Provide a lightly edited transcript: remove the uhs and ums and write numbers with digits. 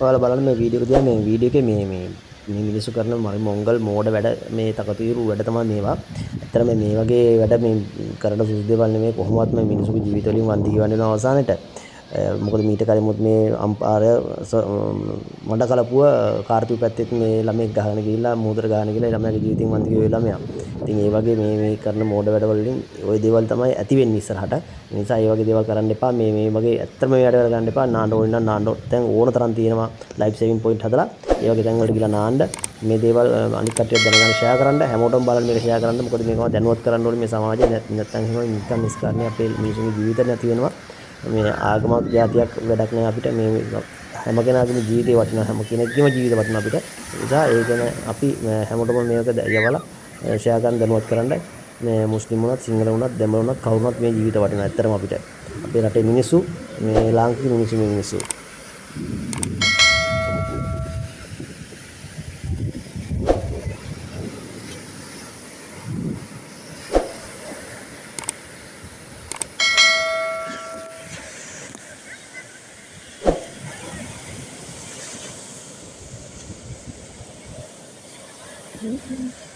ඔයාලා බලන්න මේ වීඩියෝ එක දිහා මේ වීඩියෝ එකේ මේ මිනිස්සු කරන මොංගල් මෝඩ වැඩ මේ තකතිරු වැඩ තමයි මේවා. ඇත්තටම මේ වගේ වැඩ මේ කරන සුදු දේවල් නෙමෙයි කොහොමවත් මේ මිනිස්සුගේ ජීවිත වලින් වන්දි කියවන්න වෙන අවසානෙට. මොකද මීට කලිමුත් මේ අම්පාරය මඩ කලපුව කාර්තික පැත්තෙත් මේ ළමෙක් ගහගෙන ගිහිල්ලා මූදර ගහගෙන ගිහිල්ලා ළමයාගේ ජීවිතෙන් වන්දි කියවේ ළමයා. ඉතින් ඒ වගේ මේ කරන මෝඩ වැඩ වලින් ওই දේවල් තමයි ඇති වෙන්නේ ඉස්සරහට. ඒ නිසා ඒ වගේ දේවල් කරන්න එපා. මේ වගේ ඇත්තම මේ වැඩ කරගන්න එපා. නාන්න ඕනේ නම් නාන්න දැන් ඕන තරම් තියෙනවා ලයිෆ් සේවිං පොයින්ට් හදලා ඒ වගේ තැන් වලට ගිහලා නාන්න මේ දේවල් අනිත් කට්ටියට දැනගන්න ෂෙයා කරන්න හැමෝටම බලන්න මේක ෂෙයා කරන්න මොකද මේකම දැනුවත් කරන්න ඕනේ මේ සමාජයේ නැත්නම් එහෙම නිකන් නිස්කාරණේ අපේ මිනිසුන්ගේ ජීවිත නැති වෙනවා මේ ආගමක් જાතියක් වැඩක් නෑ අපිට මේ හැම කෙනාගේම ජීවිතේ වටිනවා හැම කෙනෙක්ගේම ජීවිත වටිනවා අපිට ඒ නිසා ඒ කියන්නේ අපි හැමෝටම මේක යවලා ෂෙයා කරන්න දැනුවත් කරන්න මේ මුස්ලිම් වුණත් සිංහල වුණත් දෙමළ වුණත් කවුරුණත් මේ ජීවිත වටිනවා ඇත්තටම අපිට අපේ රටේ මිනිස්සු මේ ලාංකික මිනිස්සු Mm-hmm.